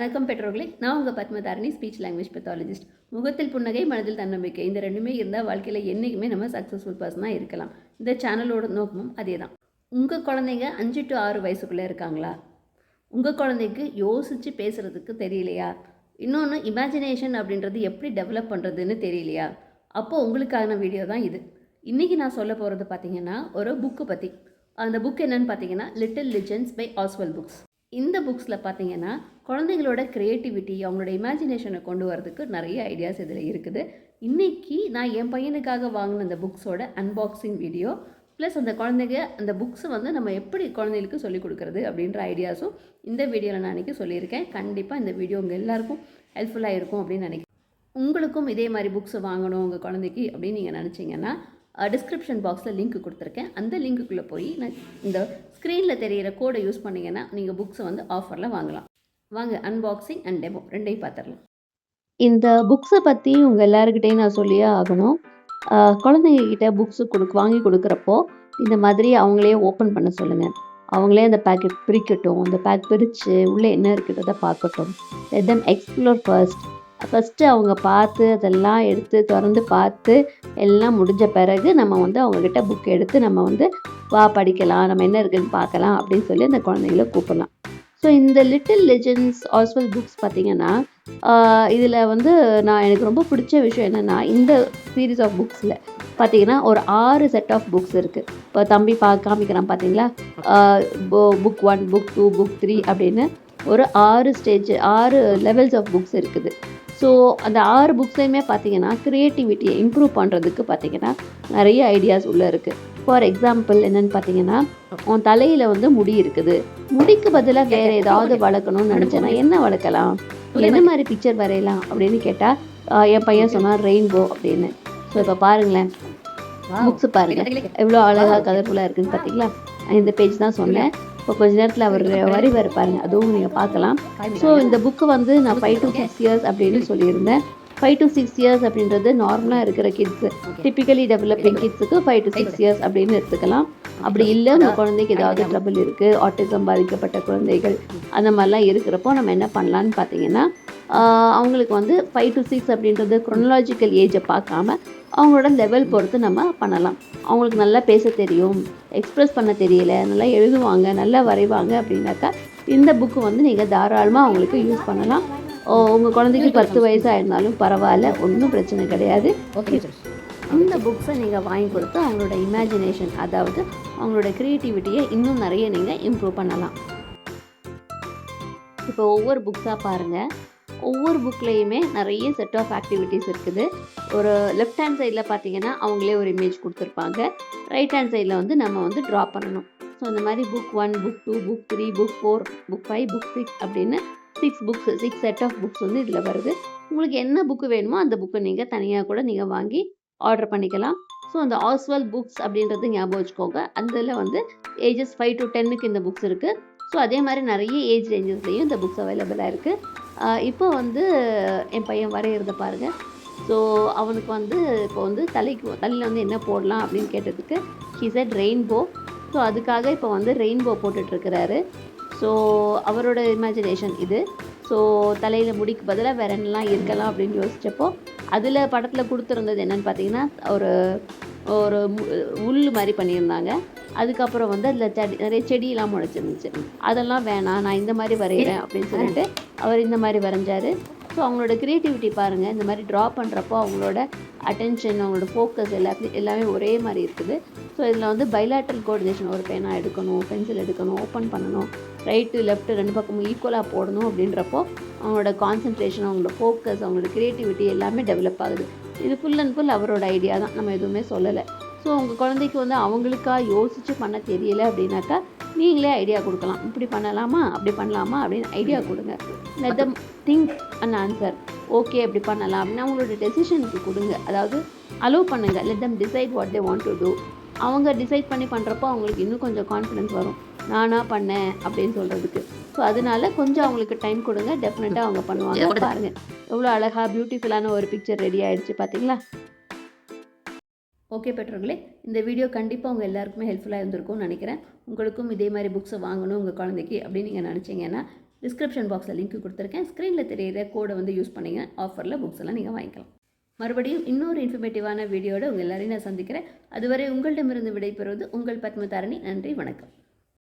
வணக்கம் பெற்றோர்களே, நான் உங்கள் பத்மதாரணி, ஸ்பீச் லாங்குவேஜ் பெத்தாலஜிஸ்ட். முகத்தில் புன்னகை, மனதில் தன்னம்பிக்கை, இந்த ரெண்டுமே இருந்தால் வாழ்க்கையில் என்றைக்குமே நம்ம சக்ஸஸ்ஃபுல் பர்சனாக இருக்கலாம். இந்த சேனலோட நோக்கமும் அதே தான். உங்கள் குழந்தைங்க 5 to 6 வயசுக்குள்ளே இருக்காங்களா? உங்கள் குழந்தைக்கு யோசித்து பேசுகிறதுக்கு தெரியலையா? இன்னொன்று, இமேஜினேஷன் அப்படின்றது எப்படி டெவலப் பண்ணுறதுன்னு தெரியலையா? அப்போது உங்களுக்கான வீடியோ தான் இது. இன்றைக்கி நான் சொல்ல போகிறது பார்த்திங்கன்னா ஒரு புக்கு பற்றி. அந்த புக் என்னென்னு பார்த்தீங்கன்னா லிட்டில் லெஜெண்ட்ஸ் பை ஆஸ்வெல் புக்ஸ். இந்த புக்ஸில் பார்த்தீங்கன்னா குழந்தைங்களோட க்ரியேட்டிவிட்டி, அவங்களோட இமேஜினேஷனை கொண்டு வரதுக்கு நிறைய ஐடியாஸ் இதில் இருக்குது. இன்றைக்கி நான் என் பையனுக்காக வாங்கின அந்த புக்ஸோட அன்பாக்சிங் வீடியோ ப்ளஸ் அந்த குழந்தைங்க அந்த புக்ஸை நம்ம எப்படி குழந்தைகளுக்கு சொல்லிக் கொடுக்குறது அப்படின்ற ஐடியாஸும் இந்த வீடியோவில் நான் அன்றைக்கி சொல்லியிருக்கேன். கண்டிப்பாக இந்த வீடியோ உங்கள் எல்லாருக்கும் ஹெல்ப்ஃபுல்லாக இருக்கும் அப்படின்னு நினைக்கிறேன். உங்களுக்கும் இதே மாதிரி புக்ஸை வாங்கணும் உங்கள் குழந்தைக்கு அப்படின்னு நீங்கள் நினச்சிங்கன்னா டிஸ்கிரிப்ஷன் பாக்ஸில் லிங்க் கொடுத்துருக்கேன். அந்த லிங்க்குள்ளே போய் நான் இந்த ஸ்க்ரீனில் தெரிகிற கோடை யூஸ் பண்ணிங்கன்னா நீங்கள் புக்ஸை ஆஃபரில் வாங்கலாம். வாங்க அன்பாக்சிங் அண்ட் டெமோ ரெண்டையும் பார்த்துடலாம். இந்த புக்ஸை பற்றி உங்கள் எல்லாருக்கிட்டையும் நான் சொல்லியே ஆகணும். குழந்தைங்கக்கிட்ட புக்ஸு வாங்கி கொடுக்குறப்போ இந்த மாதிரி அவங்களே ஓப்பன் பண்ண சொல்லுங்கள். அவங்களே அந்த பேக்கெட் பிரிக்கட்டும். அந்த பேக் பிரித்து உள்ளே என்ன இருக்கிறத பார்க்கட்டும். லெட் தெம் எக்ஸ்ப்ளோர் ஃபஸ்ட்டு அவங்க பார்த்து அதெல்லாம் எடுத்து திறந்து பார்த்து எல்லாம் முடிஞ்ச பிறகு நம்ம அவங்கக்கிட்ட புக் எடுத்து நம்ம வா படிக்கலாம், நம்ம என்ன இருக்குதுன்னு பார்க்கலாம் அப்படின்னு சொல்லி அந்த குழந்தைங்கள கூப்பிடலாம். ஸோ இந்த லிட்டில் லெஜெண்ட்ஸ் ஆஸ்வெல் புக்ஸ் பார்த்திங்கன்னா இதில் நான் எனக்கு ரொம்ப பிடிச்ச விஷயம் என்னென்னா இந்த சீரீஸ் ஆஃப் புக்ஸில் பார்த்திங்கன்னா ஒரு 6 செட் ஆஃப் புக்ஸ் இருக்குது. இப்போ தம்பி காமிக்கிறான் பார்த்தீங்களா, புக் 1, புக் 2, புக் 3 அப்படின்னு ஒரு 6 லெவல்ஸ் ஆஃப் புக்ஸ் இருக்குது. ஸோ அந்த 6 புக்ஸையுமே பார்த்திங்கன்னா க்ரியேட்டிவிட்டியை இம்ப்ரூவ் பண்ணுறதுக்கு பார்த்திங்கன்னா நிறைய ஐடியாஸ் உள்ளே இருக்குது. ஃபார் எக்ஸாம்பிள் என்னென்னு பார்த்தீங்கன்னா, உன் தலையில் முடி இருக்குது, முடிக்கு பதிலாக வேறு ஏதாவது வளர்க்கணும்னு நினச்சேன்னா என்ன வளர்க்கலாம், என்ன மாதிரி பிக்சர் வரையலாம் அப்படின்னு கேட்டால் என் பையன் சொன்னான் ரெயின்போ அப்படின்னு. ஸோ இப்போ பாருங்களேன், புக்ஸு பாருங்கள் எவ்வளோ அழகாக கலர்ஃபுல்லாக இருக்குதுன்னு பார்த்தீங்களா. இந்த பேஜ் தான் சொன்னேன். இப்போ கொஞ்ச நேரத்தில் அவர் வரி பாருங்க, அதுவும் நீங்கள் பார்க்கலாம். ஸோ இந்த புக்கு நான் 5 to 6 இயர்ஸ் அப்படின்னு சொல்லியிருந்தேன். 5 to 6 இயர்ஸ் அப்படின்றது நார்மலாக இருக்கிற கிட்ஸு, டிப்பிக்கலி டெவலப்பிங் கிட்ஸுக்கு 5 to 6 இயர்ஸ் அப்படின்னு எடுத்துக்கலாம். அப்படி இல்லை உங்கள் குழந்தைக்கு ஏதாவது ட்ரபிள் இருக்குது, ஆட்டிசம் பாதிக்கப்பட்ட குழந்தைகள் அந்த மாதிரிலாம் இருக்கிறப்போ நம்ம என்ன பண்ணலான்னு பார்த்தீங்கன்னா அவங்களுக்கு 5 to 6 அப்படின்றது குரோனலாஜிக்கல் ஏஜை பார்க்காம அவங்களோட லெவல் பொறுத்து நம்ம பண்ணலாம். அவங்களுக்கு நல்லா பேச தெரியும், எக்ஸ்ப்ரெஸ் பண்ண தெரியல, நல்லா எழுதுவாங்க, நல்லா வரைவாங்க அப்படின்னாக்கா இந்த புக்கு நீங்கள் தாராளமாக அவங்களுக்கு யூஸ் பண்ணலாம். உங்கள் குழந்தைக்கு 10 வயசு ஆயிருந்தாலும் பரவாயில்ல, ஒன்றும் பிரச்சனை கிடையாது. ஓகே, இந்த புக்ஸை நீங்கள் வாங்கி கொடுத்து அவங்களோட இமேஜினேஷன், அதாவது அவங்களோட க்ரியேட்டிவிட்டியை இன்னும் நிறைய நீங்கள் இம்ப்ரூவ் பண்ணலாம். இப்போ ஒவ்வொரு புக்ஸாக பாருங்கள். ஒவ்வொரு புக்லேயுமே நிறைய செட் ஆஃப் ஆக்டிவிட்டீஸ் இருக்குது. ஒரு லெஃப்ட் ஹேண்ட் சைடில் பார்த்தீங்கன்னா அவங்களே ஒரு இமேஜ் கொடுத்துருப்பாங்க. ரைட் ஹேண்ட் சைடில் நம்ம ட்ரா பண்ணணும். ஸோ இந்த மாதிரி book 1, book 2, book 3, book 4, book 5, book 6 அப்படின்னு 6 செட் ஆஃப் புக்ஸ் இதில் வருது. உங்களுக்கு என்ன புக்கு வேணுமோ அந்த புக்கை நீங்கள் தனியாக கூட நீங்கள் வாங்கி ஆர்டர் பண்ணிக்கலாம். ஸோ அந்த ஆஸ்வெல் புக்ஸ் அப்படின்றது ஞாபகம் வச்சுக்கோங்க. அதில் ஏஜஸ் 5 to 10க்கு இந்த புக்ஸ் இருக்குது. ஸோ அதே மாதிரி நிறைய ஏஜ் ரேஞ்சஸ்லேயும் இந்த புக்ஸ் அவைலபிளாக இருக்குது. இப்போ என் பையன் வரைகிறத பாருங்கள். ஸோ அவனுக்கு இப்போ தலையில் என்ன போடலாம் அப்படின்னு கேட்டதுக்கு ஹி செட் ரெயின்போ. ஸோ அதுக்காக இப்போ ரெயின்போ போட்டுட்ருக்கிறாரு. ஸோ அவரோட இமேஜினேஷன் இது. ஸோ தலையில் முடிக்கு பதிலாக வேறு என்னெல்லாம் இருக்கலாம் அப்படின்னு யோசித்தப்போ அதில் படத்தில் கொடுத்துருந்தது என்னென்னு பார்த்தீங்கன்னா ஒரு ஒரு உள் மாதிரி பண்ணியிருந்தாங்க. அதுக்கப்புறம் அதில் நிறைய செடியெல்லாம் முளைச்சிருந்துச்சு. அதெல்லாம் வேணாம், நான் இந்த மாதிரி வரைகிறேன் அப்படின்னு சொல்லிட்டு அவர் இந்த மாதிரி வரைஞ்சார். ஸோ அவங்களோட க்ரியேட்டிவிட்டி பாருங்கள். இந்த மாதிரி ட்ரா பண்ணுறப்போ அவங்களோட அட்டென்ஷன், அவங்களோட ஃபோக்கஸ் எல்லாமே ஒரே மாதிரி இருக்குது. ஸோ இதில் பைலேட்ரல் கோஆர்டினேஷன், ஒரு பேனா எடுக்கணும், பென்சில் எடுக்கணும், ஓப்பன் பண்ணணும், ரைட்டு லெஃப்ட்டு 2 பக்கமும் ஈக்குவலாக போடணும் அப்படின்றப்போ அவங்களோட கான்சன்ட்ரேஷன், அவங்களோட ஃபோக்கஸ், அவங்களோட க்ரியேட்டிவிட்டி எல்லாமே டெவலப் ஆகுது. இது ஃபுல் அண்ட் ஃபுல் அவரோட ஐடியா தான், நம்ம எதுவுமே சொல்லலை. ஸோ உங்கள் குழந்தைக்கு அவங்களுக்காக யோசித்து பண்ண தெரியலை அப்படின்னாக்கா நீங்களே ஐடியா கொடுக்கலாம். இப்படி பண்ணலாமா, அப்படி பண்ணலாமா அப்படின்னு ஐடியா கொடுங்க. Let them think and answer. Okay அப்படி பண்ணலாம் அப்படின்னு அவங்களோட டெசிஷனுக்கு கொடுங்க. அதாவது அலோவ் பண்ணுங்கள். Let them decide what they want to do. அவங்க டிசைட் பண்ணி பண்ணுறப்போ அவங்களுக்கு இன்னும் கொஞ்சம் கான்ஃபிடென்ஸ் வரும், நானாக பண்ணேன் அப்படின்னு சொல்கிறதுக்கு. ஸோ அதனால கொஞ்சம் அவங்களுக்கு டைம் கொடுங்க, டெஃபினட்டாக அவங்க பண்ணுவாங்க. பாருங்கள் எவ்வளோ அழகாக பியூட்டிஃபுல்லான ஒரு பிக்சர் ரெடி ஆகிடுச்சு பார்த்தீங்களா. ஓகே பெற்றோர்களே, இந்த வீடியோ கண்டிப்பாக உங்கள் எல்லாருக்குமே ஹெல்ப்ஃபுல்லாக இருந்திருக்கும்னு நினைக்கிறேன். உங்களுக்கும் இதே மாதிரி புக்ஸை வாங்கணும் உங்கள் குழந்தைக்கு அப்படின்னு நீங்கள் நினச்சிங்கன்னா டிஸ்கிரிப்ஷன் பாக்ஸில் லிங்க் கொடுத்துருக்கேன். ஸ்க்ரீனில் தெரியிற கோடை வந்து யூஸ் பண்ணிங்க. ஆஃபரில் புக்ஸ் எல்லாம் நீங்கள் வாங்கிக்கலாம். மறுபடியும் இன்னொரு இன்ஃபர்மேட்டிவான வீடியோட உங்கள் எல்லாரையும் நான் சந்திக்கிறேன். அதுவரை உங்களிடமிருந்து விடைபெறுவது உங்கள் பத்மதாரணி. நன்றி, வணக்கம்.